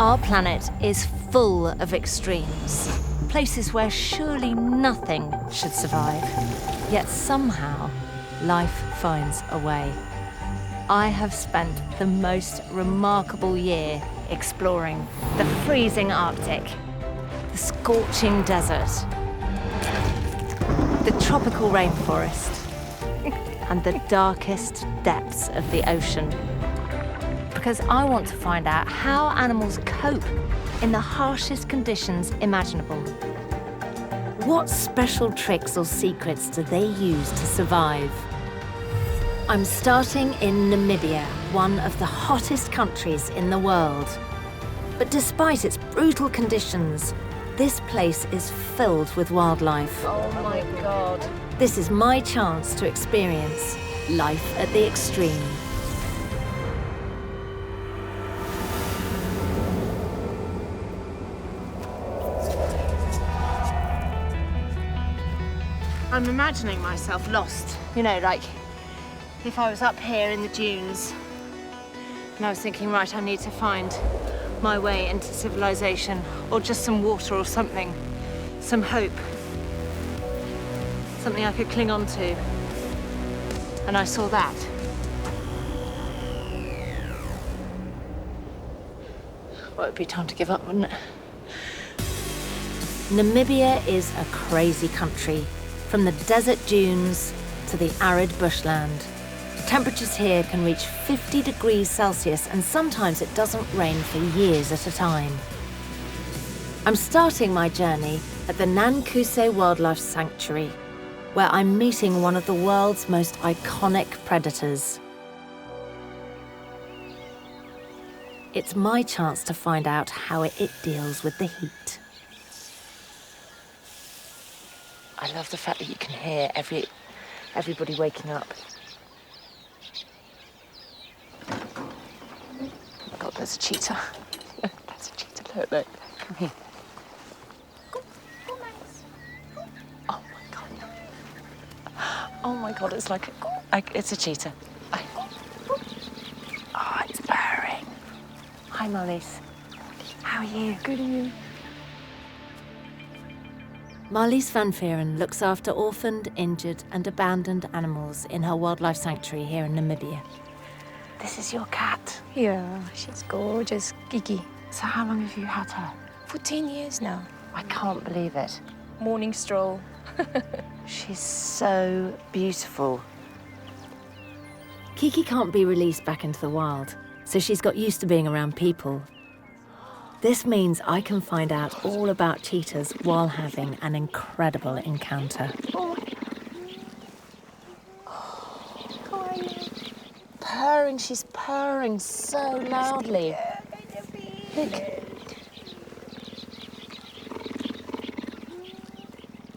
Our planet is full of extremes, places where surely nothing should survive. Yet somehow, life finds a way. I have spent the most remarkable year exploring the freezing Arctic, the scorching desert, the tropical rainforest, and the darkest depths of the ocean. Because I want to find out how animals cope in the harshest conditions imaginable. What special tricks or secrets do they use to survive? I'm starting in Namibia, one of the hottest countries in the world. But despite its brutal conditions, this place is filled with wildlife. Oh my God. This is my chance to experience life at the extreme. I'm imagining myself lost. You know, like if I was up here in the dunes and I was thinking, right, I need to find my way into civilization or just some water or something, some hope, something I could cling on to. And I saw that. Well, it'd be time to give up, wouldn't it? Namibia is a crazy country, from the desert dunes to the arid bushland. Temperatures here can reach 50 degrees Celsius, and sometimes it doesn't rain for years at a time. I'm starting my journey at the Nankuse Wildlife Sanctuary, where I'm meeting one of the world's most iconic predators. It's my chance to find out how it deals with the heat. I love the fact that you can hear everybody waking up. Oh my God, there's a cheetah. That's a cheetah, look. Come here. Oh my God. Oh my God, it's like it's a cheetah. Oh, it's purring. Hi, Marlies. How are you? Good, and you? Marlies van Veeren looks after orphaned, injured and abandoned animals in her wildlife sanctuary here in Namibia. This is your cat. Yeah, she's gorgeous, Kiki. So how long have you had her? For 10 years now. I can't believe it. Morning stroll. She's so beautiful. Kiki can't be released back into the wild, so she's got used to being around people. This means I can find out all about cheetahs while having an incredible encounter. Purring, she's purring so loudly. Look.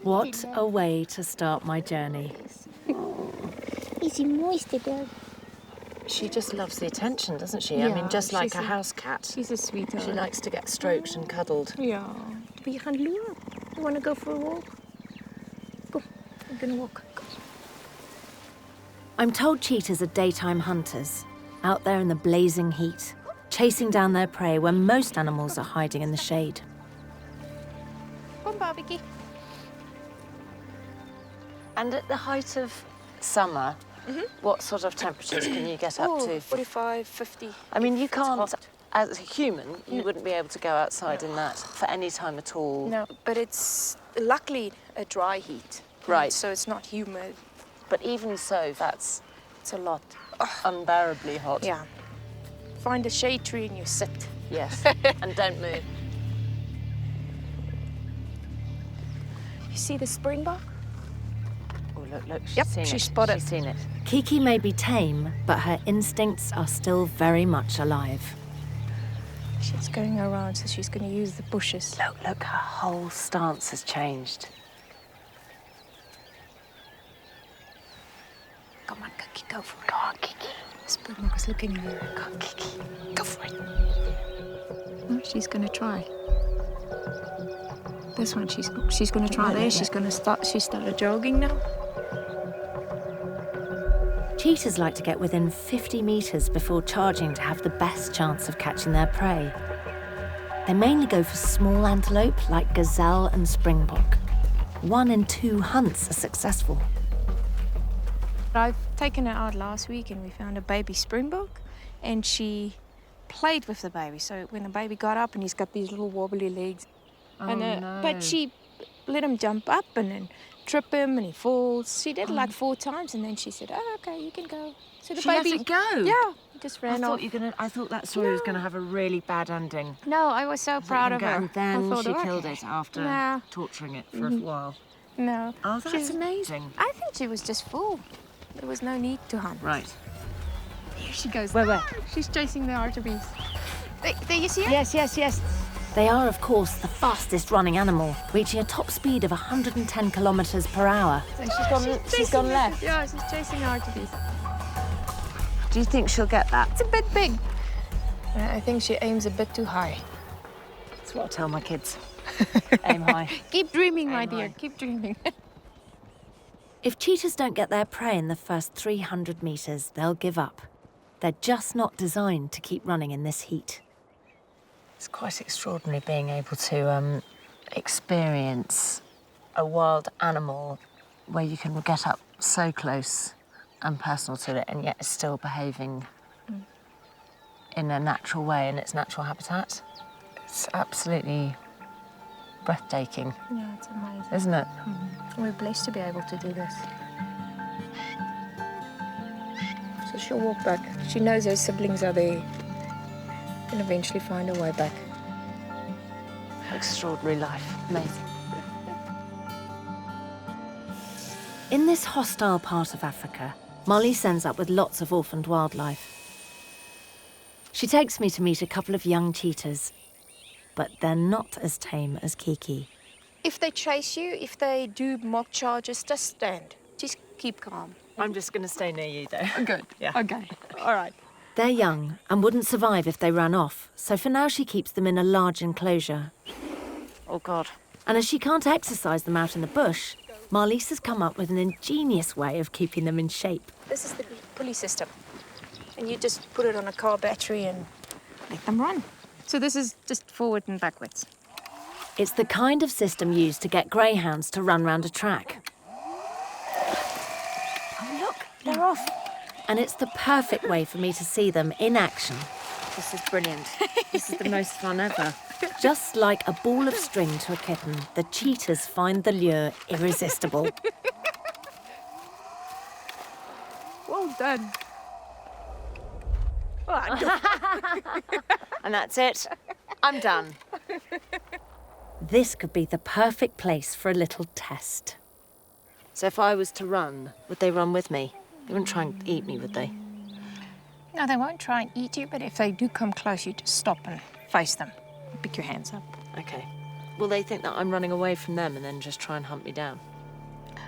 What a way to start my journey. Is he moist? She just loves the attention, doesn't she? Yeah, I mean, just like she's a house cat. She's a sweetheart. She likes to get stroked and cuddled. Yeah. But you can't lure. You want to go for a walk? Go. I'm gonna walk. Go. I'm told cheetahs are daytime hunters, out there in the blazing heat, chasing down their prey when most animals are hiding in the shade. Come, Barbie. And at the height of summer, what sort of temperatures can you get up to? 45, 50. I mean, you It's can't, hot. as a human, you wouldn't be able to go outside in that for any time at all. No, but it's luckily a dry heat. Right. So it's not humid. But even so, It's a lot. unbearably hot. Yeah. Find a shade tree and you sit. Yes, and don't move. You see the springbok? Oh, look, she's Yep, seen it. she spotted. She's seen it. Kiki may be tame, but her instincts are still very much alive. She's going around, so she's going to use the bushes. Look, her whole stance has changed. Come on, Kiki, go for it. Go on, Kiki. The springbok is looking at you. Go on, Kiki. Go for it. Oh, she's going to try. This one, she's going to try there. She's going to start. She started jogging now. Cheetahs like to get within 50 meters before charging to have the best chance of catching their prey. they mainly go for small antelope like gazelle and springbok. 1 in 2 hunts are successful. I've taken her out last week and we found a baby springbok and she played with the baby. So when the baby got up and he's got these little wobbly legs. No. But she let him jump up and then trip him and he falls. She did it like 4 times and then she said, "Oh, okay, you can go." So the She baby let it go? Yeah, he just ran off. I thought that story was going to have a really bad ending. No, I was so proud of her. And then I thought, she okay. killed it after Nah. torturing it for a while. No. Oh, that's amazing. I think she was just full. There was no need to hunt. Right. Here she goes. Where? She's chasing the hartebeest. There, you see her? Yes. They are, of course, the fastest running animal, reaching a top speed of 110 kilometres per hour. So She's gone left. Yeah, she's chasing the hartebeest. Do you think she'll get that? It's a bit big. I think she aims a bit too high. That's what I tell my kids. Aim high. Keep dreaming, my Aim dear. high. Keep dreaming. If cheetahs don't get their prey in the first 300 metres, they'll give up. They're just not designed to keep running in this heat. It's quite extraordinary being able to experience a wild animal where you can get up so close and personal to it and yet it's still behaving in a natural way in its natural habitat. It's absolutely breathtaking, Yeah, it's amazing. isn't it? We're blessed to be able to do this. So she'll walk back. She knows her siblings are there and eventually find her way back. Extraordinary life. Amazing. In this hostile part of Africa, Molly sends up with lots of orphaned wildlife. She takes me to meet a couple of young cheetahs, but they're not as tame as Kiki. If they chase you, if they do mock charges, just stand. Just keep calm. I'm just going to stay near you, though. Good. Yeah. Okay. All right. They're young and wouldn't survive if they ran off, so for now she keeps them in a large enclosure. Oh, God. And as she can't exercise them out in the bush, Marlies has come up with an ingenious way of keeping them in shape. This is the pulley system. And you just put it on a car battery and let them run. So this is just forward and backwards. It's the kind of system used to get greyhounds to run round a track. Oh, look, they're off. And it's the perfect way for me to see them in action. This is brilliant. This is the most fun ever. Just like a ball of string to a kitten, the cheetahs find the lure irresistible. Well done. And that's it. I'm done. This could be the perfect place for a little test. So if I was to run, would they run with me? They wouldn't try and eat me, would they? No, they won't try and eat you, but if they do come close, you just stop and face them. Pick your hands up. Okay. Will they think that I'm running away from them and then just try and hunt me down?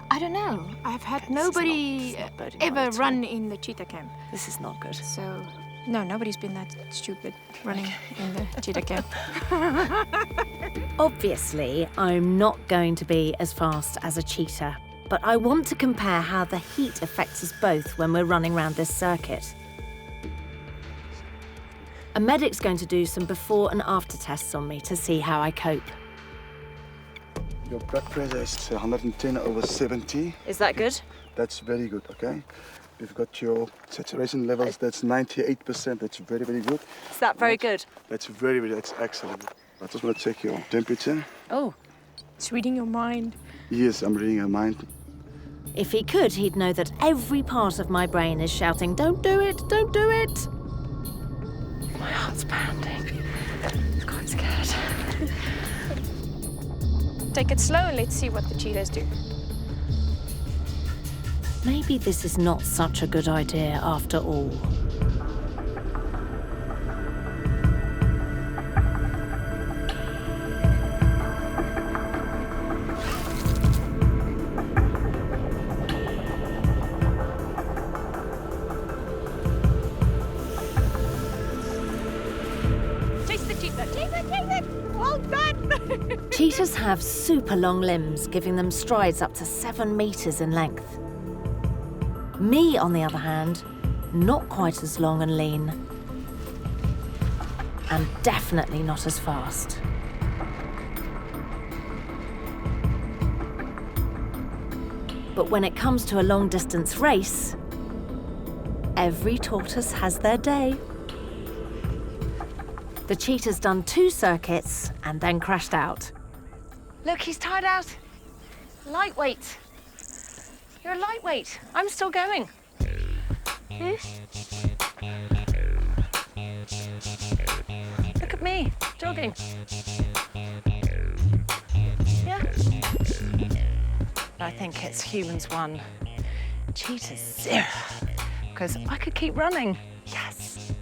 I don't know. I've had This nobody is not boding well ever at all. run in the cheetah camp. This is not good. So, no, nobody's been that stupid running in the cheetah camp. Obviously, I'm not going to be as fast as a cheetah, but I want to compare how the heat affects us both when we're running around this circuit. A medic's going to do some before and after tests on me to see how I cope. Your blood pressure is 110/70. Is that good? That's very good, okay? You've got your saturation levels, that's 98%. That's very, very good. Is that very good? That's that's excellent. I just want to check your temperature. Oh, It's reading your mind. Yes, I'm reading your mind. If he could, he'd know that every part of my brain is shouting, "Don't do it, don't do it!" my heart's pounding. I'm quite scared. Take it slow and let's see what the cheetahs do. Maybe this is not such a good idea after all. Chase the cheetah, chase it! Well done! Cheetahs have super long limbs, giving them strides up to 7 meters in length. Me, on the other hand, not quite as long and lean. and definitely not as fast. But when it comes to a long-distance race, every tortoise has their day. The cheetah's done 2 circuits and then crashed out. Look, he's tired out. Lightweight. You're a lightweight. I'm still going. Look at me, jogging. Yeah. I think it's humans 1, cheetahs 0. Because I could keep running. Yes.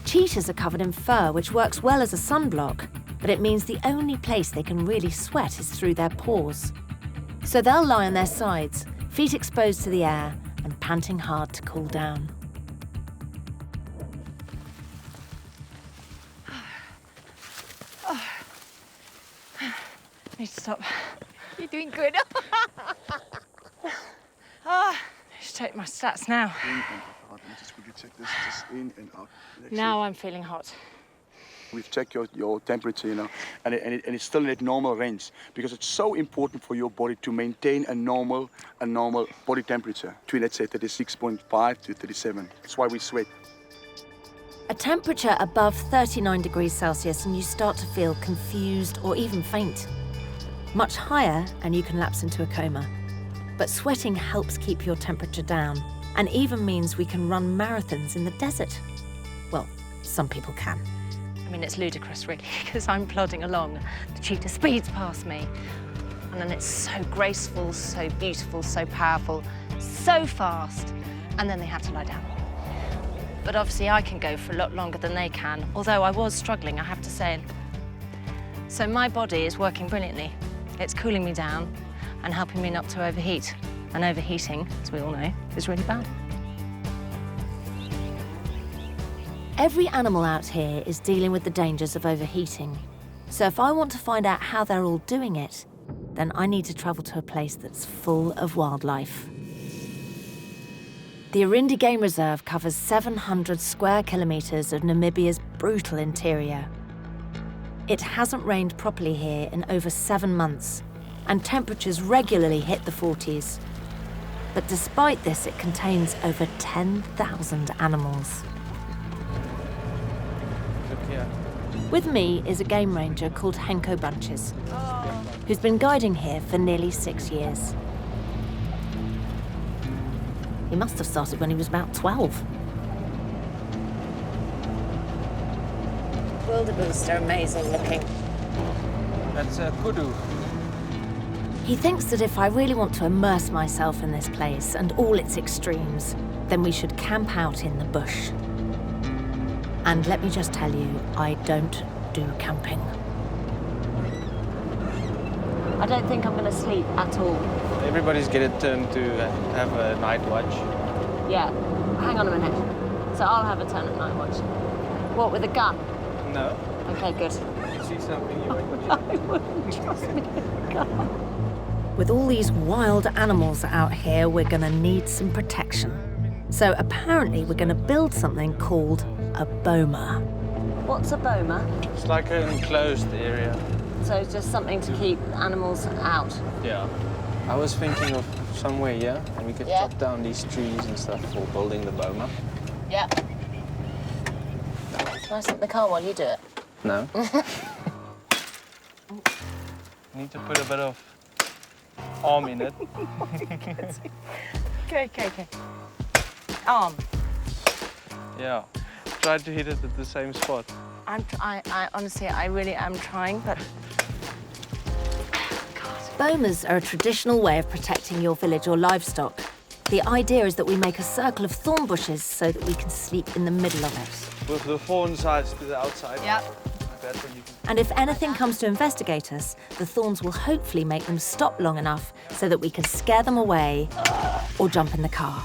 Cheetahs are covered in fur, which works well as a sunblock, but it means the only place they can really sweat is through their paws. So they'll lie on their sides, feet exposed to the air and panting hard to cool down. I need to stop. You're doing good. I should take my stats now. In and out. Let me just quickly check this. Just in and out. Now I'm feeling hot. We've checked your temperature, you know, and it's still in its normal range because it's so important for your body to maintain a normal body temperature between, let's say, 36.5 to 37. That's why we sweat. A temperature above 39 degrees Celsius and you start to feel confused or even faint. Much higher and you can lapse into a coma. But sweating helps keep your temperature down and even means we can run marathons in the desert. Well, some people can. I mean, it's ludicrous, really, because I'm plodding along. The cheetah speeds past me. And then it's so graceful, so beautiful, so powerful, so fast. And then they have to lie down. But obviously, I can go for a lot longer than they can, although I was struggling, I have to say. So my body is working brilliantly. It's cooling me down and helping me not to overheat. And overheating, as we all know, is really bad. Every animal out here is dealing with the dangers of overheating. So if I want to find out how they're all doing it, then I need to travel to a place that's full of wildlife. The Irindi Game Reserve covers 700 square kilometres of Namibia's brutal interior. It hasn't rained properly here in over 7 months, and temperatures regularly hit the 40s. But despite this, it contains over 10,000 animals. With me is a game ranger called Henko Bunches, who's been guiding here for nearly 6 years. He must have started when he was about 12. Wildebeest are amazing looking. That's a kudu. He thinks that if I really want to immerse myself in this place and all its extremes, then we should camp out in the bush. And let me just tell you, I don't do camping. I don't think I'm going to sleep at all. Everybody's get a turn to have a night watch. Yeah, hang on a minute. So I'll have a turn at night watch. What, with a gun? No. Okay, good. If you see something, you wait. I wouldn't trust me with a gun. With all these wild animals out here, we're going to need some protection. So apparently we're going to build something called a boma. What's a boma? It's like an enclosed area. So it's just something to keep animals out. Yeah. I was thinking of somewhere here, and we could chop down these trees and stuff for building the boma. Yeah. Can I sit in the car while you do it? No. Need to put a bit of arm in it. Okay. Arm. Yeah. Try to hit it at the same spot. I honestly, I really am trying, but... Bomas are a traditional way of protecting your village or livestock. The idea is that we make a circle of thorn bushes so that we can sleep in the middle of it. With the thorn sides to the outside. Yep. Like that, when you can... And if anything comes to investigate us, the thorns will hopefully make them stop long enough so that we can scare them away or jump in the car.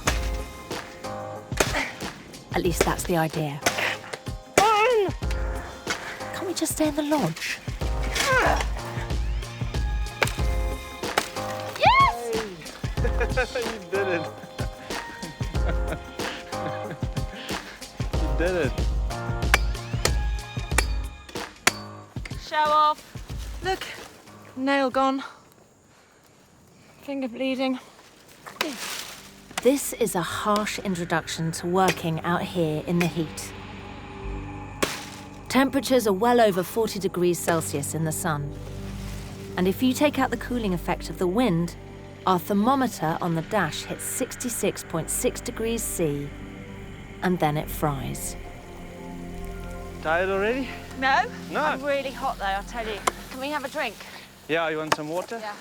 At least that's the idea. Can't we just stay in the lodge? Yes! You did it. You did it. Show off. Look, nail gone. Finger bleeding. This is a harsh introduction to working out here in the heat. Temperatures are well over 40 degrees Celsius in the sun. And if you take out the cooling effect of the wind, our thermometer on the dash hits 66.6 degrees C, and then it fries. Tired already? No? No. I'm really hot though, I'll tell you. Can we have a drink? Yeah, you want some water? Yeah.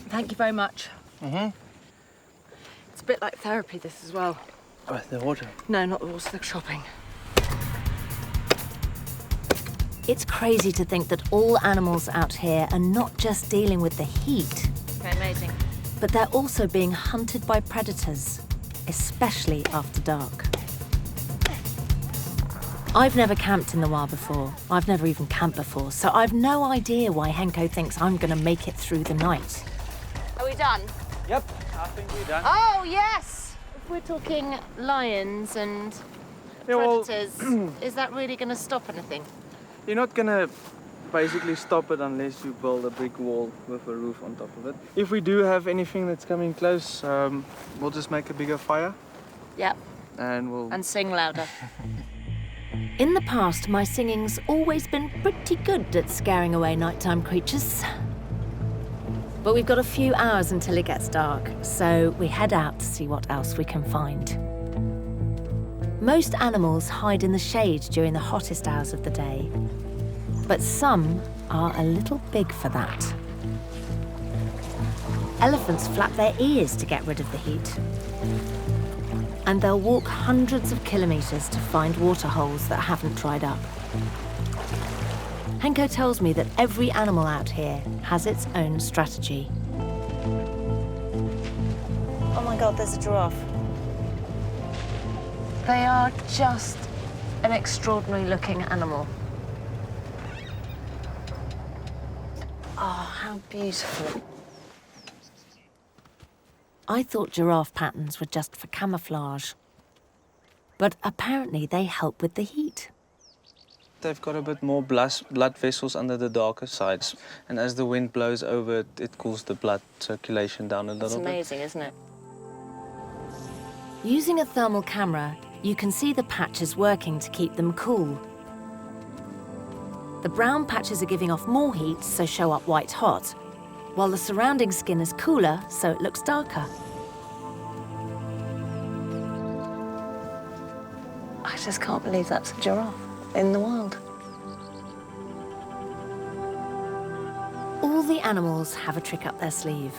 Thank you very much. Mm-hmm. It's a bit like therapy, this as well. Oh, the water. No, not the water, the shopping. It's crazy to think that all animals out here are not just dealing with the heat, Okay, amazing. but they're also being hunted by predators, especially after dark. I've never camped in the wild before. I've never even camped before, so I've no idea why Henko thinks I'm gonna make it through the night. Are we done? Yep, I think we're done. Oh, yes! If we're talking lions and Yeah, well, predators, is that really gonna stop anything? you're not gonna basically stop it unless you build a brick wall with a roof on top of it. If we do have anything that's coming close, we'll just make a bigger fire Yep. and we'll... And sing louder. In the past, my singing's always been pretty good at scaring away nighttime creatures. But we've got a few hours until it gets dark, so we head out to see what else we can find. Most animals hide in the shade during the hottest hours of the day, but some are a little big for that. Elephants flap their ears to get rid of the heat. And they'll walk hundreds of kilometers to find water holes that haven't dried up. Henko tells me that every animal out here has its own strategy. Oh my God, there's a giraffe. They are just an extraordinary looking animal. Oh, how beautiful. I thought giraffe patterns were just for camouflage. But apparently they help with the heat. They've got a bit more blood vessels under the darker sides. And as the wind blows over it, it cools the blood circulation down a It's little bit. amazing, isn't it? Using a thermal camera, you can see the patches working to keep them cool. The brown patches are giving off more heat, so show up white hot, while the surrounding skin is cooler, so it looks darker. I just can't believe that's a giraffe in the wild. All the animals have a trick up their sleeve.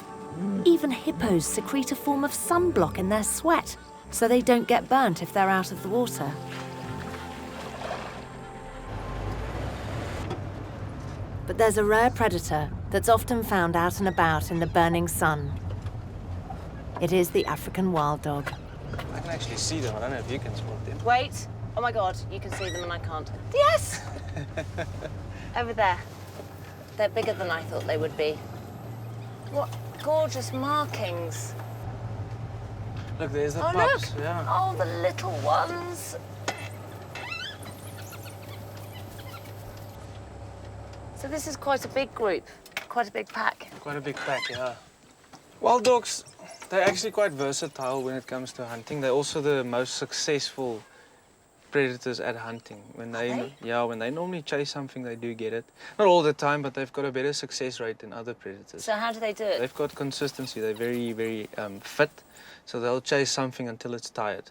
Even hippos secrete a form of sunblock in their sweat, so they don't get burnt if they're out of the water. But there's a rare predator that's often found out and about in the burning sun. It is the African wild dog. I can actually see them. I don't know if you can spot them. Wait. Oh my God, you can see them and I can't. Yes! Over there. They're bigger than I thought they would be. What gorgeous markings. Look, there's the Oh, pups. look! Yeah. Oh, the little ones. So this is quite a big group, quite a big pack. Quite a big pack, yeah. Wild dogs, they're actually quite versatile when it comes to hunting. They're also the most successful predators at hunting. When they normally chase something, they do get it. Not all the time, but they've got a better success rate than other predators. So how do they do it? They've got consistency. They're very, very fit. So they'll chase something until it's tired.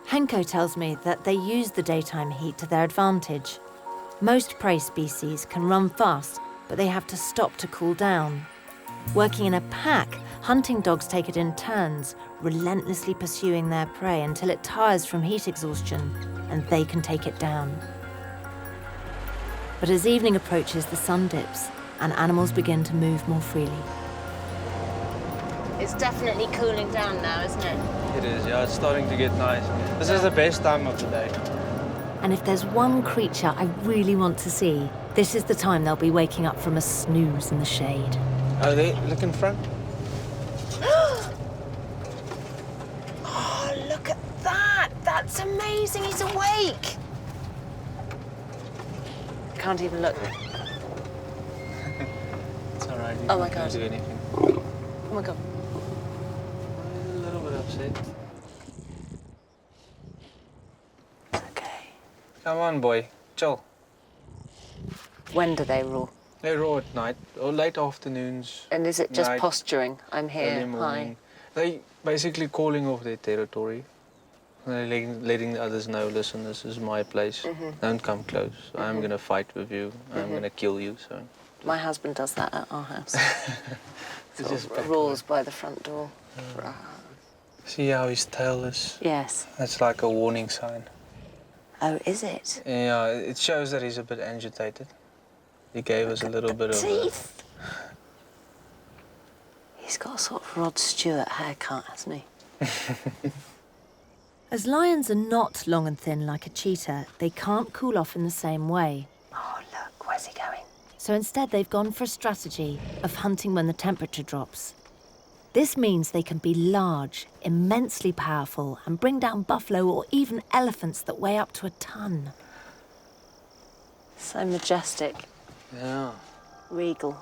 Henko tells me that they use the daytime heat to their advantage. Most prey species can run fast, but they have to stop to cool down. Working in a pack, hunting dogs take it in turns, relentlessly pursuing their prey until it tires from heat exhaustion and they can take it down. But as evening approaches, the sun dips and animals begin to move more freely. It's definitely cooling down now, isn't it? It is, yeah. It's starting to get nice. This is the best time of the day. And if there's one creature I really want to see, this is the time they'll be waking up from a snooze in the shade. Oh, there, look in front. Oh, look at that. That's amazing. He's awake. Can't even look. It's all right. Oh my Can't God. do anything. Oh my God. A little bit upset. It's okay. Come on, boy. Chill. When do they roar? They roar at night or late afternoons. And is it just night, posturing? I'm early here. Hi. morning. They basically calling off their territory. They're letting the others know, listen, this is my place. Don't come close. I'm going to fight with you. I'm going to kill you. So My husband does that at our house. It's Sort of roars by the front door. See how his tail is? Yes. That's like a warning sign. Oh, is it? Yeah, it shows that he's a bit agitated. He gave us a little bit of teeth. He's got a sort of Rod Stewart haircut, hasn't he? As lions are not long and thin like a cheetah, they can't cool off in the same way. Oh, look, where's he going? So instead, they've gone for a strategy of hunting when the temperature drops. This means they can be large, immensely powerful, and bring down buffalo or even elephants that weigh up to a ton. So majestic, Yeah. regal.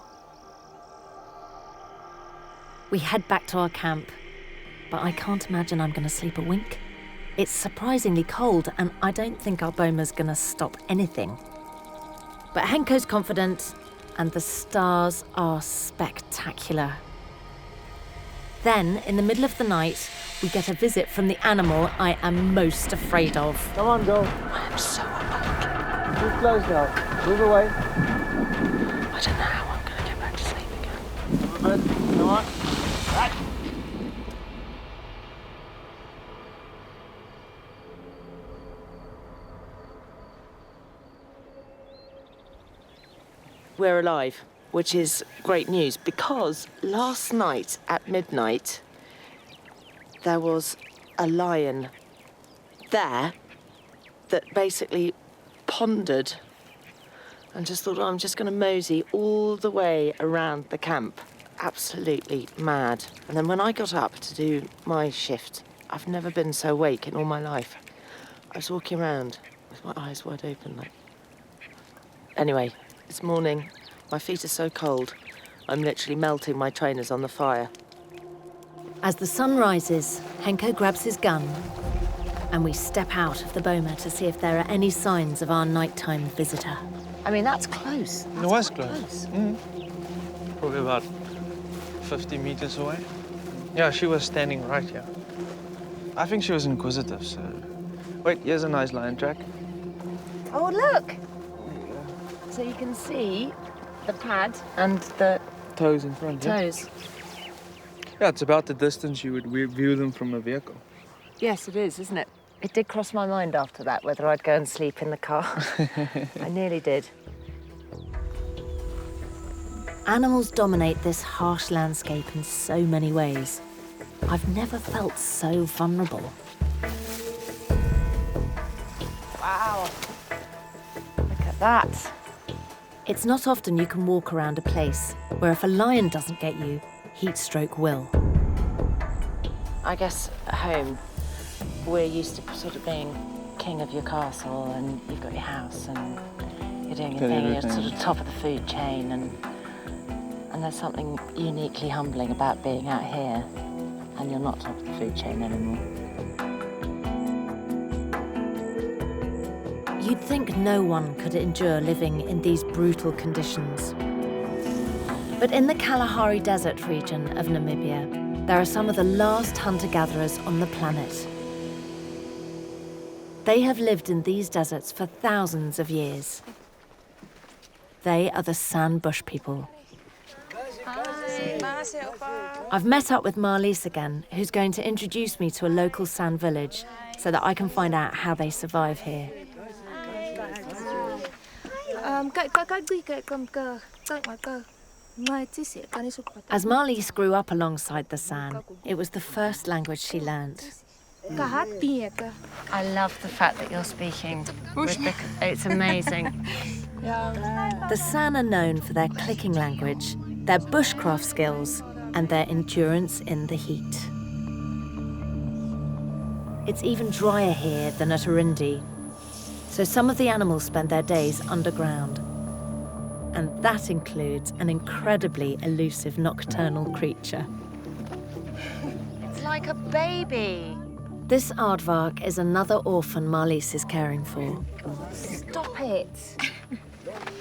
We head back to our camp, but I can't imagine I'm going to sleep a wink. It's surprisingly cold, and I don't think our boma's going to stop anything. But Henko's confident, and the stars are spectacular. Then, in the middle of the night, we get a visit from the animal I am most afraid of. Come on, go. I am so awake. Move close now. Move away. I don't know how I'm going to get back to sleep again. Come on. We're alive, which is great news because last night at midnight there was a lion there that basically pondered and just thought, oh, I'm just going to mosey all the way around the camp. Absolutely mad. And then when I got up to do my shift, I've never been so awake in all my life. I was walking around with my eyes wide open like... Anyway, this morning, my feet are so cold, I'm literally melting my trainers on the fire. As the sun rises, Henko grabs his gun, and we step out of the boma to see if there are any signs of our nighttime visitor. I mean, that's close. It was close. Probably about 50 meters away. Yeah, she was standing right here. I think she was inquisitive, so... Wait, here's a nice lion track. Oh, look! So you can see the pad and the Toes in front, yeah? toes. Yeah, it's about the distance you would view them from a vehicle. Yes, it is, isn't it? It did cross my mind after that whether I'd go and sleep in the car. I nearly did. Animals dominate this harsh landscape in so many ways. I've never felt so vulnerable. Wow. Look at that. It's not often you can walk around a place where if a lion doesn't get you, heat stroke will. I guess at home, we're used to sort of being king of your castle and you've got your house and you're doing your thing, you're sort of top of the food chain and there's something uniquely humbling about being out here and you're not top of the food chain anymore. You'd think no one could endure living in these brutal conditions. But in the Kalahari Desert region of Namibia, there are some of the last hunter-gatherers on the planet. They have lived in these deserts for thousands of years. They are the San Bush people. I've met up with Marlies again, who's going to introduce me to a local San village so that I can find out how they survive here. As Marlies grew up alongside the San, it was the first language she learnt. I love the fact that you're speaking with it's amazing. The San are known for their clicking language, their bushcraft skills, and their endurance in the heat. It's even drier here than at Urindi, so some of the animals spend their days underground. And that includes an incredibly elusive nocturnal creature. It's like a baby. This aardvark is another orphan Marlies is caring for. Stop it.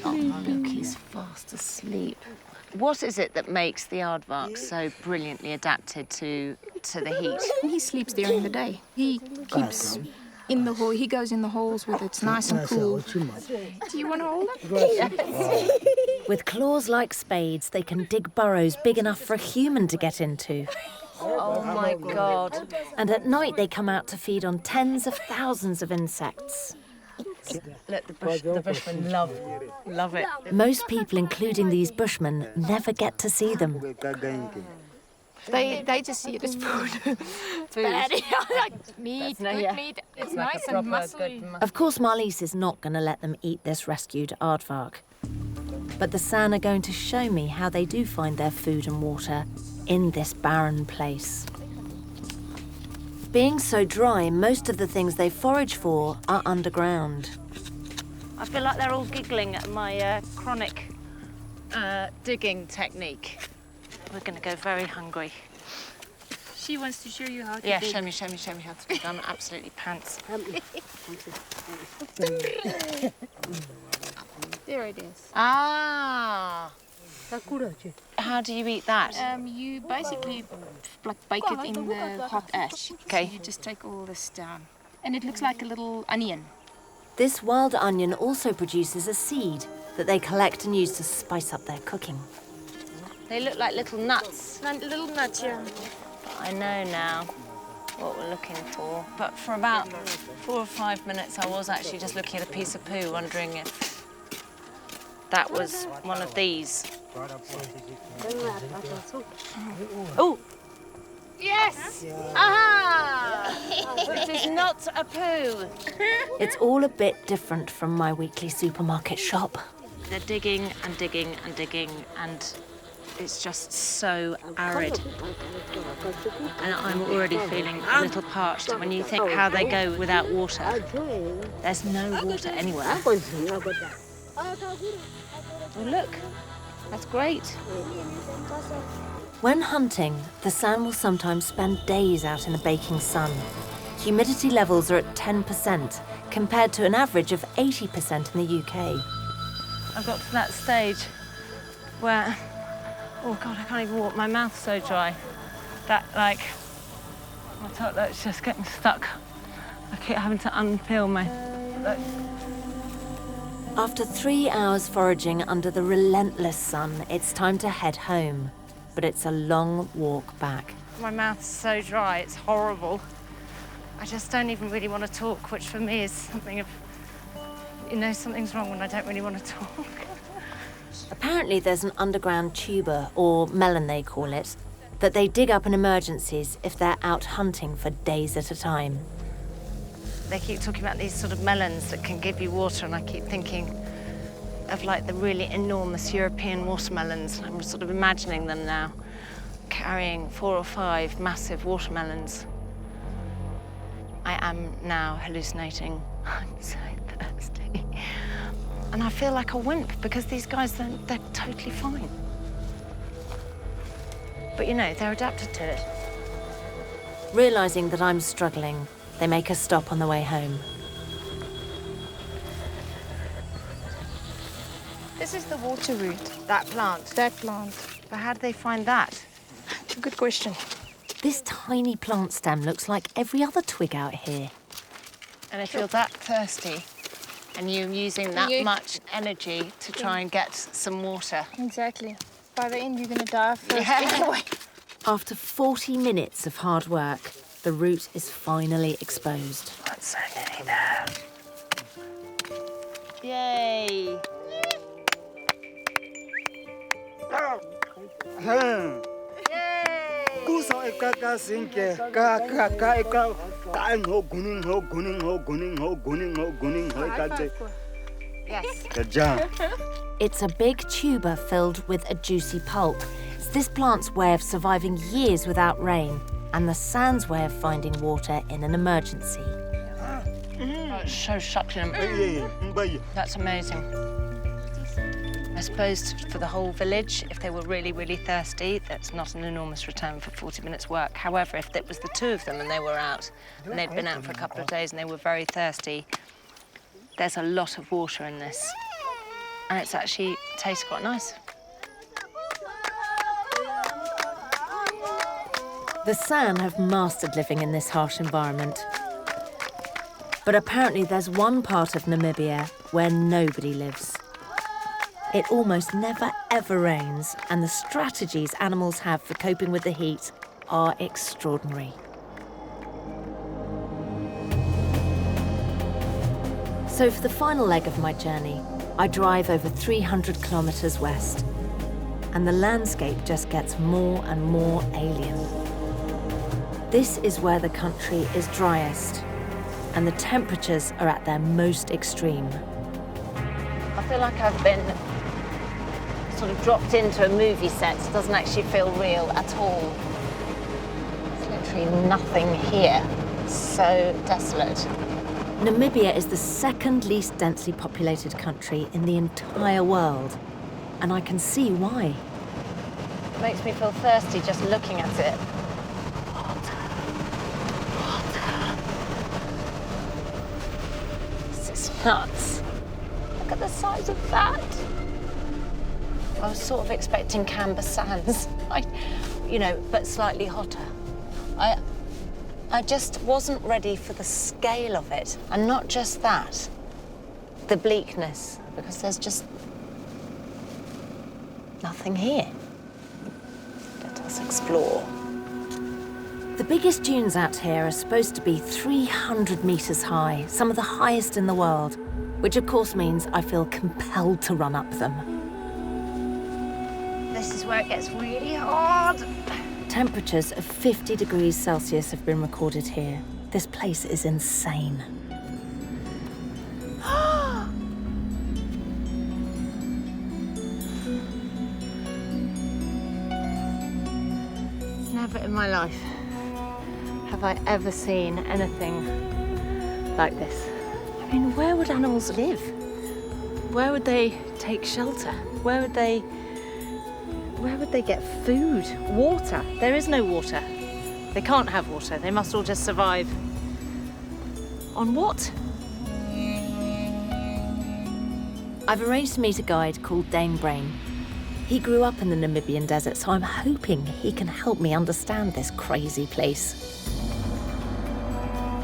Oh, look, he's fast asleep. What is it that makes the aardvark so brilliantly adapted to the heat? He sleeps during the day. He keeps in the hole. He goes in the holes where it's nice and cool. Do you want to hold him? Yes. With claws like spades, they can dig burrows big enough for a human to get into. Oh my God. And at night they come out to feed on tens of thousands of insects. Look, the bushmen love it. Most people, including these bushmen, never get to see them. They just see it as food. Like meat, good meat. It's nice and muscly. Of course, Marlies is not going to let them eat this rescued aardvark. But the San are going to show me how they do find their food and water in this barren place. Being so dry, most of the things they forage for are underground. I feel like they're all giggling at my chronic digging technique. We're going to go very hungry. She wants to show you how to Yeah, dig. show me how to dig. I'm absolutely pants. There it is. Ah! How do you eat that? You basically like bake it in the hot ash. Okay. So you just take all this down. And it looks like a little onion. This wild onion also produces a seed that they collect and use to spice up their cooking. They look like little nuts. Little nut, yeah. I know now what we're looking for. But for about 4 or 5 minutes, I was actually just looking at a piece of poo, wondering if that was one of these. Oh! Yes! Aha! This is not a poo. It's all a bit different from my weekly supermarket shop. They're digging and digging and digging, and it's just so arid. And I'm already feeling a little parched. When you think how they go without water, there's no water anywhere. Oh, look, that's great. When hunting, the San will sometimes spend days out in the baking sun. Humidity levels are at 10%, compared to an average of 80% in the UK. I've got to that stage where, oh God, I can't even walk. My mouth's so dry. That, like, my toilet's just getting stuck. I keep having to unpeel my... After 3 hours foraging under the relentless sun, it's time to head home. But it's a long walk back. My mouth's so dry, it's horrible. I just don't even really want to talk, which for me is something of, you know, something's wrong when I don't really want to talk. Apparently there's an underground tuber, or melon they call it, that they dig up in emergencies if they're out hunting for days at a time. They keep talking about these sort of melons that can give you water, and I keep thinking of like the really enormous European watermelons. I'm sort of imagining them now, carrying 4 or 5 massive watermelons. I am now hallucinating. I'm so thirsty. And I feel like a wimp because these guys, they're totally fine. But you know, they're adapted to it. Realising that I'm struggling, they make a stop on the way home. This is the water root. That plant. That plant. But how do they find that? Good question. This tiny plant stem looks like every other twig out here. And if you're that thirsty and you're using that much energy to try and get some water. Exactly. By the end, you're going to die of thirst Yeah. anyway. After 40 minutes of hard work, the root is finally exposed. That's so nearly there. Yay! Yes. It's a big tuber filled with a juicy pulp. It's this plant's way of surviving years without rain, and the sand's way of finding water in an emergency. Oh, it's so succulent. That's amazing. I suppose for the whole village, if they were really, really thirsty, that's not an enormous return for 40 minutes work. However, if it was the two of them and they were out, and they'd been out for a couple of days and they were very thirsty, there's a lot of water in this. And it's actually tastes quite nice. The San have mastered living in this harsh environment. But apparently there's one part of Namibia where nobody lives. It almost never ever rains, and the strategies animals have for coping with the heat are extraordinary. So for the final leg of my journey, I drive over 300 kilometres west, and the landscape just gets more and more alien. This is where the country is driest, and the temperatures are at their most extreme. I feel like I've been sort of dropped into a movie set. It doesn't actually feel real at all. There's literally nothing here. It's so desolate. Namibia is the second least densely populated country in the entire world, and I can see why. It makes me feel thirsty just looking at it. This is nuts. Look at the size of that. I was sort of expecting Canberra Sands, but slightly hotter. I just wasn't ready for the scale of it. And not just that, the bleakness, because there's just nothing here. Let us explore. The biggest dunes out here are supposed to be 300 metres high, some of the highest in the world, which of course means I feel compelled to run up them. This is where it gets really hard. Temperatures of 50 degrees Celsius have been recorded here. This place is insane. Never in my life have I ever seen anything like this. I mean, where would animals live? Where would they take shelter? Where would they get food? Water? There is no water. They can't have water. They must all just survive. On what? I've arranged to meet a guide called Dane Brain. He grew up in the Namibian desert, so I'm hoping he can help me understand this crazy place.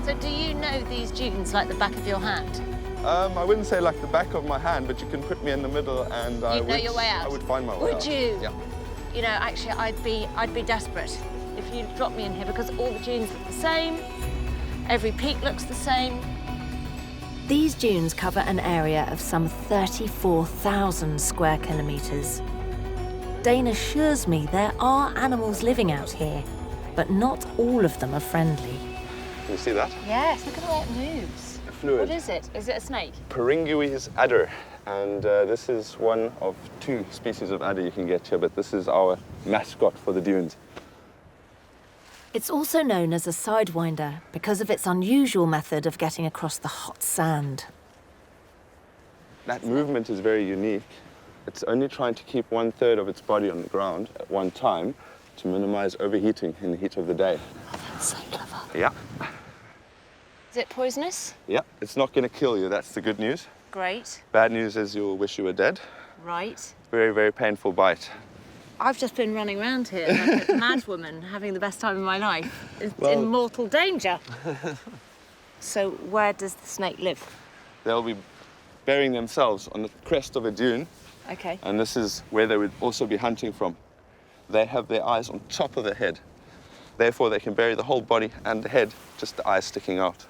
So do you know these dunes like the back of your hand? I wouldn't say like the back of my hand, but you can put me in the middle and I would find my way out. Would you? Yeah. You know, actually, I'd be desperate if you dropped me in here because all the dunes look the same. Every peak looks the same. These dunes cover an area of some 34,000 square kilometres. Dane assures me there are animals living out here, but not all of them are friendly. Can you see that? Yes, look at the way it moves. A fluid. What is it? Is it a snake? Peringui's adder. And this is one of 2 species of adder you can get here, but this is our mascot for the dunes. It's also known as a sidewinder because of its unusual method of getting across the hot sand. That movement is very unique. It's only trying to keep 1/3 of its body on the ground at one time to minimize overheating in the heat of the day. Oh, that's so clever. Yeah. Is it poisonous? Yeah, it's not going to kill you. That's the good news. Great. Bad news is you'll wish you were dead. Right. Very, very painful bite. I've just been running around here like a madwoman, having the best time of my life, in mortal danger. So where does the snake live? They'll be burying themselves on the crest of a dune. Okay. And this is where they would also be hunting from. They have their eyes on top of their head. Therefore, they can bury the whole body and the head, just the eyes sticking out.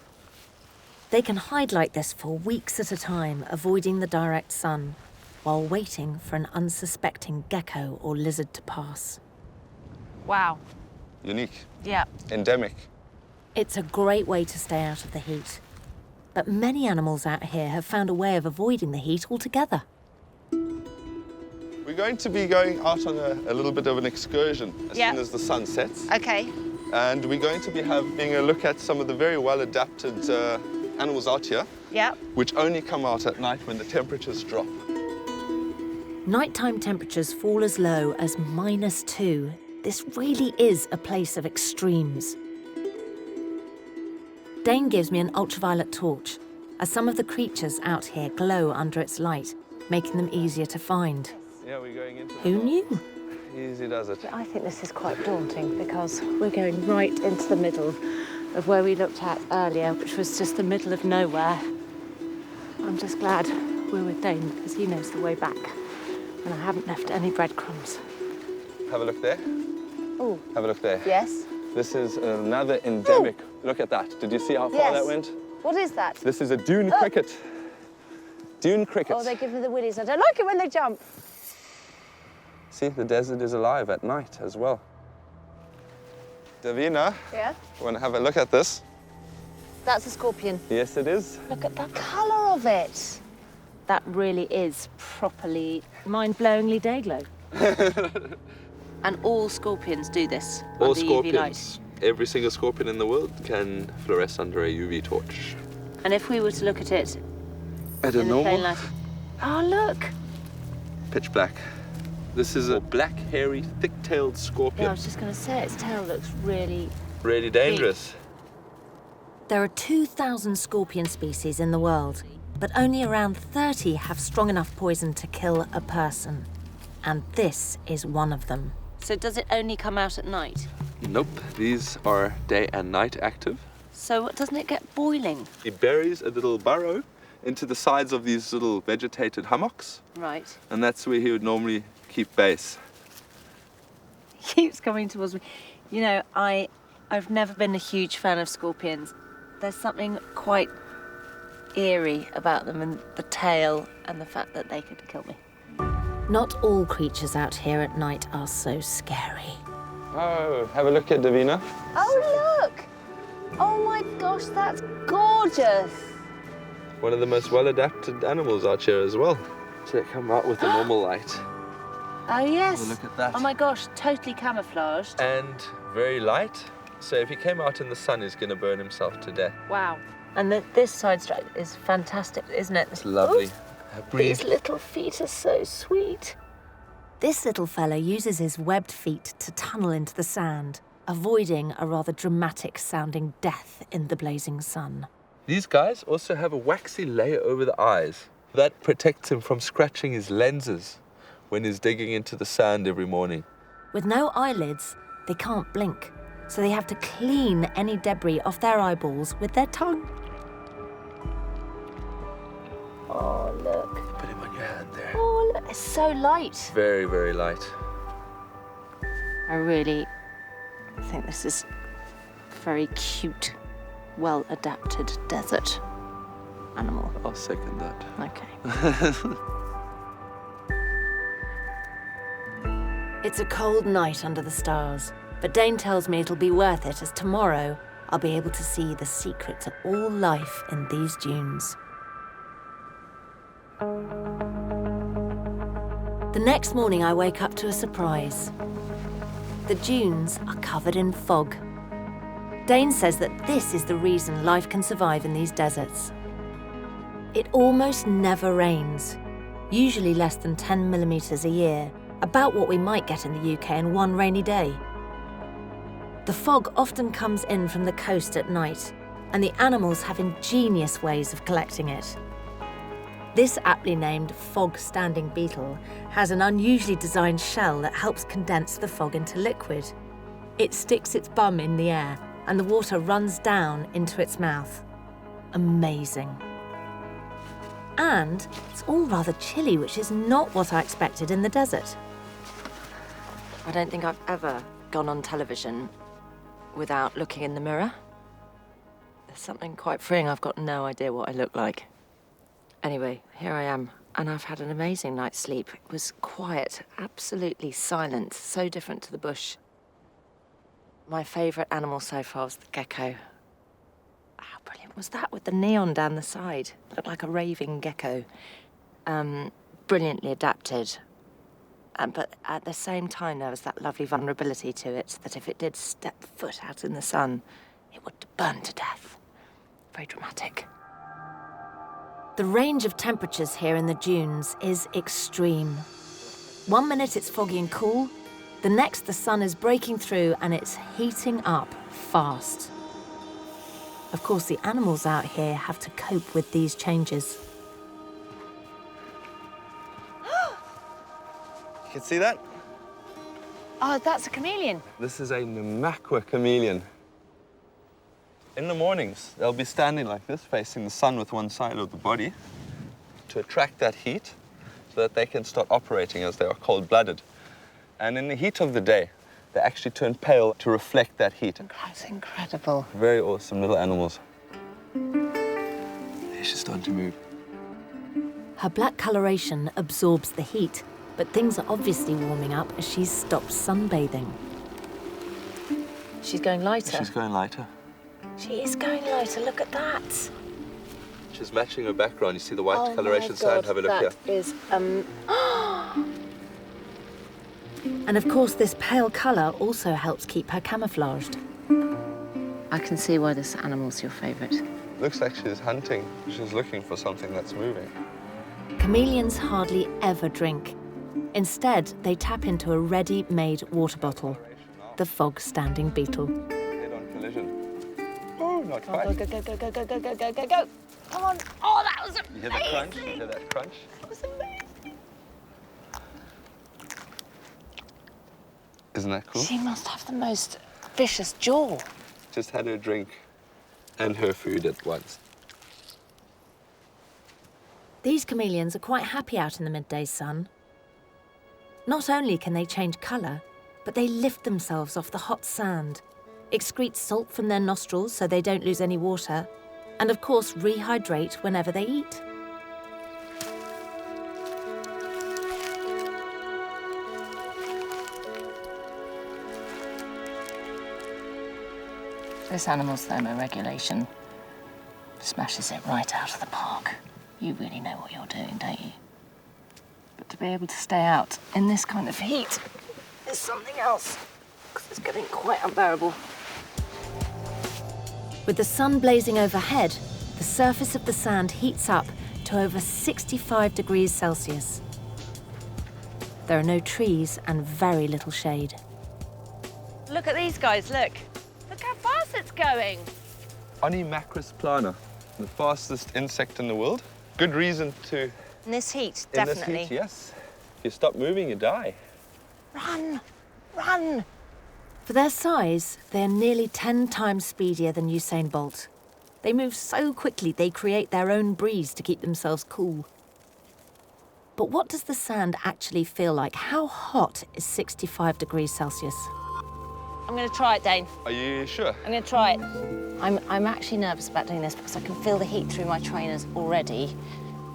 They can hide like this for weeks at a time, avoiding the direct sun, while waiting for an unsuspecting gecko or lizard to pass. Wow. Unique. Yeah. Endemic. It's a great way to stay out of the heat. But many animals out here have found a way of avoiding the heat altogether. We're going to be going out on a little bit of an excursion as soon as the sun sets. Okay. And we're going to be having a look at some of the very well-adapted animals out here, which only come out at night when the temperatures drop. Nighttime temperatures fall as low as -2. This really is a place of extremes. Dane gives me an ultraviolet torch, as some of the creatures out here glow under its light, making them easier to find. Yeah, we're going into Who knew? Easy does it. I think this is quite daunting because we're going right into the middle of where we looked at earlier, which was just the middle of nowhere. I'm just glad we're with Dane because he knows the way back and I haven't left any breadcrumbs. Have a look there. Oh. Have a look there. Yes. This is another endemic. Ooh. Look at that. Did you see how far that went? What is that? This is a dune cricket. Dune cricket. Oh, they give me the willies. I don't like it when they jump. See, the desert is alive at night as well. Davina, Yeah? you want to have a look at this? That's a scorpion. Yes, it is. Look at the colour of it. That really is properly mind-blowingly day glow. And all scorpions do this All under UV light. scorpions, every single scorpion in the world can fluoresce under a UV torch. And if we were to look at it At a in the plain normal, light... Oh, look! pitch black. This is a black, hairy, thick-tailed Yeah, I scorpion. was just going to say, its tail looks really... Really dangerous. There are 2,000 scorpion species in the world, but only around 30 have strong enough poison to kill a person. And this is one of them. So does it only come out at night? Nope, these are day and night active. So doesn't it get boiling? It buries a little burrow into the sides of these little vegetated hummocks, Right. and that's where he would normally keep base. Keeps coming towards me. You know, I've never been a huge fan of scorpions. There's something quite eerie about them and the tail and the fact that they could kill me. Not all creatures out here at night are so scary. Oh, have a look at Davina. Oh, look! Oh my gosh, that's gorgeous! One of the most well-adapted animals out here as well. So they come out with the normal light. Oh, yes. Have a look at that. Oh my gosh, totally camouflaged. And very light. So if he came out in the sun, he's going to burn himself to death. Wow. And this side stripe is fantastic, isn't it? It's lovely. These little feet are so sweet. This little fella uses his webbed feet to tunnel into the sand, avoiding a rather dramatic-sounding death in the blazing sun. These guys also have a waxy layer over the eyes. That protects him from scratching his lenses when he's digging into the sand every morning. With no eyelids, they can't blink, so they have to clean any debris off their eyeballs with their tongue. Oh, look. Put him on your hand there. Oh, look. It's so light. Very, very light. I really think this is a very cute, well-adapted desert animal. I'll second that. Okay. It's a cold night under the stars, but Dane tells me it'll be worth it as tomorrow I'll be able to see the secret to all life in these dunes. The next morning I wake up to a surprise. The dunes are covered in fog. Dane says that this is the reason life can survive in these deserts. It almost never rains, usually less than 10 millimetres a year, about what we might get in the UK in one rainy day. The fog often comes in from the coast at night, and the animals have ingenious ways of collecting it. This aptly named fog-standing beetle has an unusually designed shell that helps condense the fog into liquid. It sticks its bum in the air, and the water runs down into its mouth. Amazing. And it's all rather chilly, which is not what I expected in the desert. I don't think I've ever gone on television without looking in the mirror. There's something quite freeing. I've got no idea what I look like. Anyway, here I am, and I've had an amazing night's sleep. It was quiet, absolutely silent, so different to the bush. My favourite animal so far was the gecko. How brilliant was that with the neon down the side? Looked like a raving gecko. Brilliantly adapted. But at the same time, there was that lovely vulnerability to it, that if it did step foot out in the sun, it would burn to death. Very dramatic. The range of temperatures here in the dunes is extreme. 1 minute it's foggy and cool, the next the sun is breaking through and it's heating up fast. Of course, the animals out here have to cope with these changes. You can see that? Oh, that's a chameleon. This is a Namibia chameleon. In the mornings, they'll be standing like this, facing the sun with one side of the body to attract that heat so that they can start operating as they are cold-blooded. And in the heat of the day, they actually turn pale to reflect that heat. That's incredible. Very awesome little animals. She's starting to move. Her black coloration absorbs the heat, but things are obviously warming up as she's stopped sunbathing. She's going lighter. She's going lighter. She is going lighter, look at that. She's matching her background. You see the white coloration sand? Have a look here. That is, And of course, this pale colour also helps keep her camouflaged. I can see why this animal's your favourite. Looks like she's hunting. She's looking for something that's moving. Chameleons hardly ever drink. Instead, they tap into a ready-made water bottle, the fog-standing beetle. Head-on collision. Oh, not quite. Go, go, go, go, go, go, go, go, go, go. Come on. Oh, that was amazing. You hear that crunch? You hear that crunch? That was amazing. Isn't that cool? She must have the most vicious jaw. Just had her drink and her food at once. These chameleons are quite happy out in the midday sun. Not only can they change colour, but they lift themselves off the hot sand, excrete salt from their nostrils so they don't lose any water, and of course rehydrate whenever they eat. This animal's thermoregulation smashes it right out of the park. You really know what you're doing, don't you? But to be able to stay out in this kind of heat is something else, because it's getting quite unbearable. With the sun blazing overhead, the surface of the sand heats up to over 65 degrees Celsius. There are no trees and very little shade. Look at these guys, look. Look how fast it's going. Onychmacris plana, the fastest insect in the world. Good reason to... In this heat, In definitely. this heat, yes. If you stop moving, you die. Run, run. For their size, they are nearly 10 times speedier than Usain Bolt. They move so quickly they create their own breeze to keep themselves cool. But what does the sand actually feel like? How hot is 65 degrees Celsius? I'm going to try it, Dane. Are you sure? I'm going to try it. I'm actually nervous about doing this because I can feel the heat through my trainers already.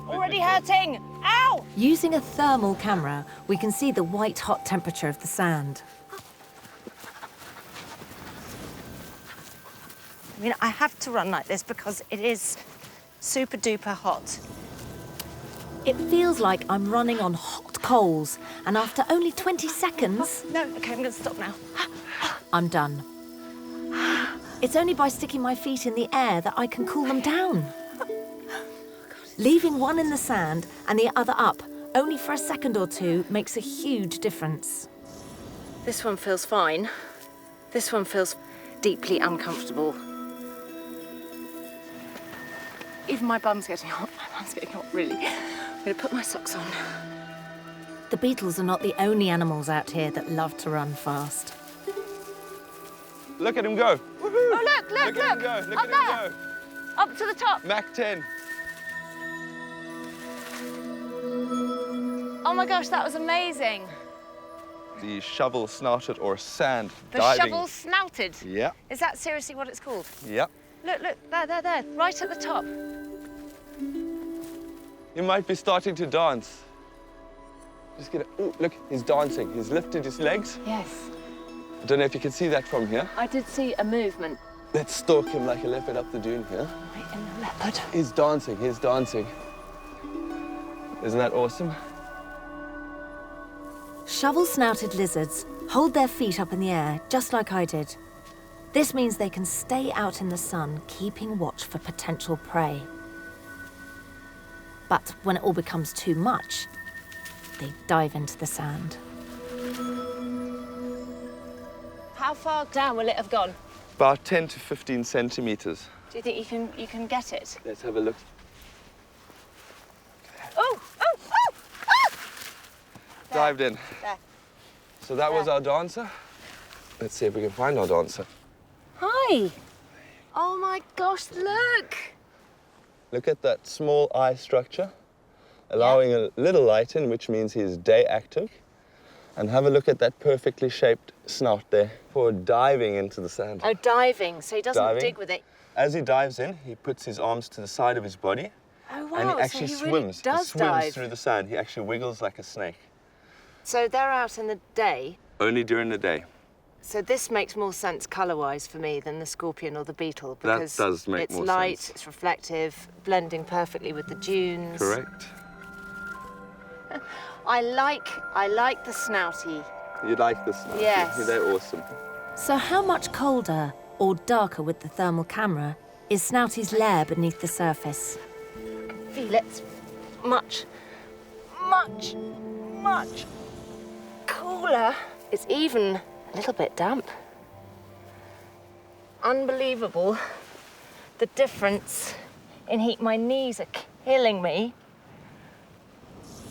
Already hurting! Ow! Using a thermal camera, we can see the white-hot temperature of the sand. I mean, I have to run like this because it is super-duper hot. It feels like I'm running on hot coals, and after only 20 seconds... No, OK, I'm going to stop now. I'm done. It's only by sticking my feet in the air that I can cool them down. Leaving one in the sand and the other up, only for a second or two, makes a huge difference. This one feels fine. This one feels deeply uncomfortable. Even my bum's getting hot. My bum's getting hot, really. I'm going to put my socks on. The beetles are not the only animals out here that love to run fast. Look at him go. Woohoo! Oh, look! Look at him go. Look Up at there. him Up to the top. go. Mach 10. Oh my gosh, that was amazing. The shovel-snouted or sand The diving. shovel-snouted. Yeah, Is that seriously what it's called? yeah. Look, there, right at the top. He might be starting to dance. Just get it. Oh, look, he's dancing. He's lifted his legs. Yes. I don't know if you can see that from here. I did see a movement. Let's stalk him like a leopard up the dune here. Right in the leopard. He's dancing, he's dancing. Isn't that awesome? Shovel-snouted lizards hold their feet up in the air, just like I did. This means they can stay out in the sun, keeping watch for potential prey. But when it all becomes too much, they dive into the sand. How far down will it have gone? About 10 to 15 centimeters. Do you think you can get it? Let's have a look. Oh! Oh! Oh! Ah! Dived in. There. So that was our dancer. Let's see if we can find our dancer. Hi! Oh my gosh, look! Look at that small eye structure, allowing a little light in, which means he's day active. And have a look at that perfectly shaped snout there for diving into the sand. Oh, diving, so he doesn't Diving. dig with it. As he dives in, he puts his arms to the side of his body. Oh, wow, And he actually so he really swims. does he swims dive. through the sand. He actually wiggles like a snake. So they're out in the day. Only during the day. So this makes more sense colour-wise for me than the scorpion or the beetle, That because does make it's more light, sense. it's reflective, blending perfectly with the dunes. Correct. I like the snouty. You like the snout? Yes. They're awesome. So how much colder or darker with the thermal camera is Snouty's lair beneath the surface? Feel it. Much cooler. It's even a little bit damp. Unbelievable. The difference in heat. My knees are killing me.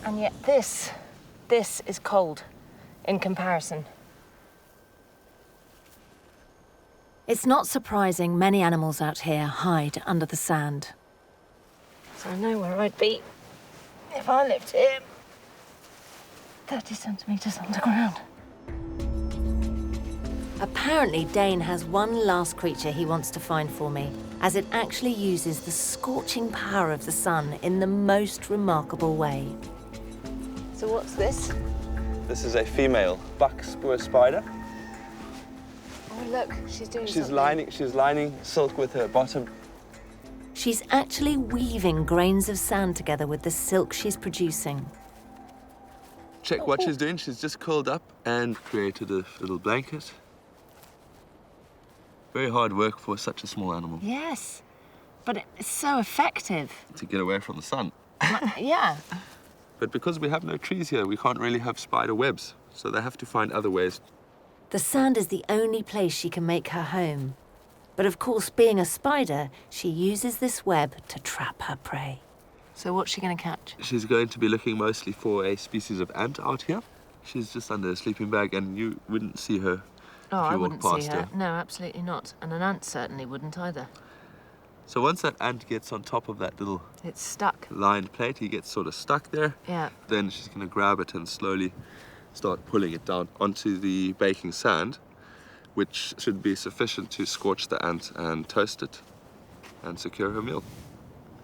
And yet this is cold in comparison. It's not surprising many animals out here hide under the sand. So I know where I'd be if I lived here. 30 centimetres underground. Apparently, Dane has one last creature he wants to find for me, as it actually uses the scorching power of the sun in the most remarkable way. So what's this? This is a female buck spur spider. Oh look, she's doing She's something. lining silk with her bottom. She's actually weaving grains of sand together with the silk she's producing. Check what she's doing. She's just curled up and created a little blanket. Very hard work for such a small animal Yes, but it's so effective. to get away from the sun. Yeah. But because we have no trees here, we can't really have spider webs. So they have to find other ways. The sand is the only place she can make her home. But of course, being a spider, she uses this web to trap her prey. So what's she going to catch? She's going to be looking mostly for a species of ant out here. She's just under a sleeping bag and you wouldn't see her Oh, if I you wouldn't walk see past her. No, absolutely not. And an ant certainly wouldn't either. So once that ant gets on top of that little It's stuck. lined plate, he gets sort of stuck there. Yeah. Then she's going to grab it and slowly start pulling it down onto the baking sand, which should be sufficient to scorch the ant and toast it and secure her meal.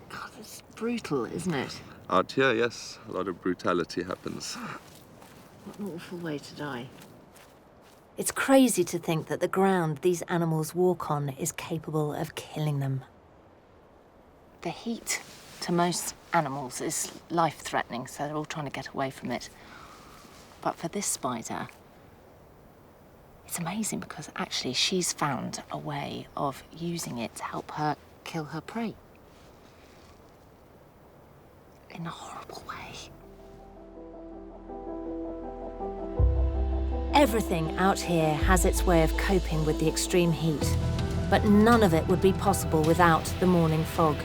God, it's brutal, isn't it? Out here, yes, a lot of brutality happens. What an awful way to die. It's crazy to think that the ground these animals walk on is capable of killing them. The heat to most animals is life-threatening, so they're all trying to get away from it. But for this spider, it's amazing because actually she's found a way of using it to help her kill her prey. In a horrible way. Everything out here has its way of coping with the extreme heat, but none of it would be possible without the morning fog.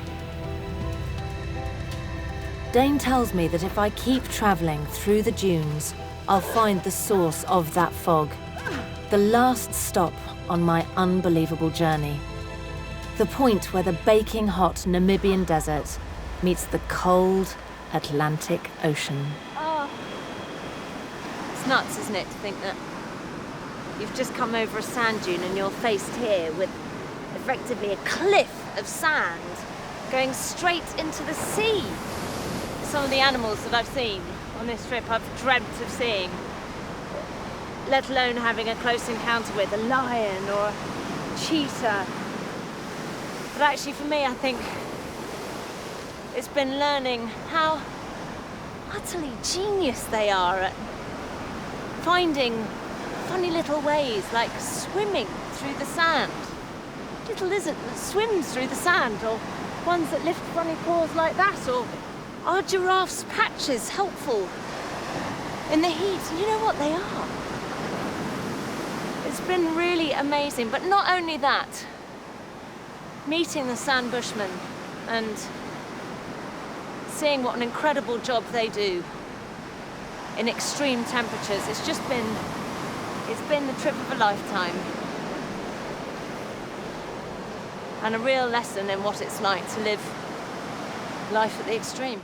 Dane tells me that if I keep travelling through the dunes, I'll find the source of that fog, the last stop on my unbelievable journey. The point where the baking hot Namibian desert meets the cold Atlantic Ocean. It's nuts, isn't it, to think that you've just come over a sand dune and you're faced here with effectively a cliff of sand going straight into the sea. Some of the animals that I've seen on this trip I've dreamt of seeing, let alone having a close encounter with a lion or a cheetah. But actually for me, I think it's been learning how utterly genius they are at finding funny little ways, like swimming through the sand. Little lizard that swims through the sand, or ones that lift funny paws like that, or are giraffes' patches helpful in the heat? You know what they are. It's been really amazing, but not only that, meeting the sand bushmen and seeing what an incredible job they do in extreme temperatures. It's been the trip of a lifetime. And a real lesson in what it's like to live life at the extreme.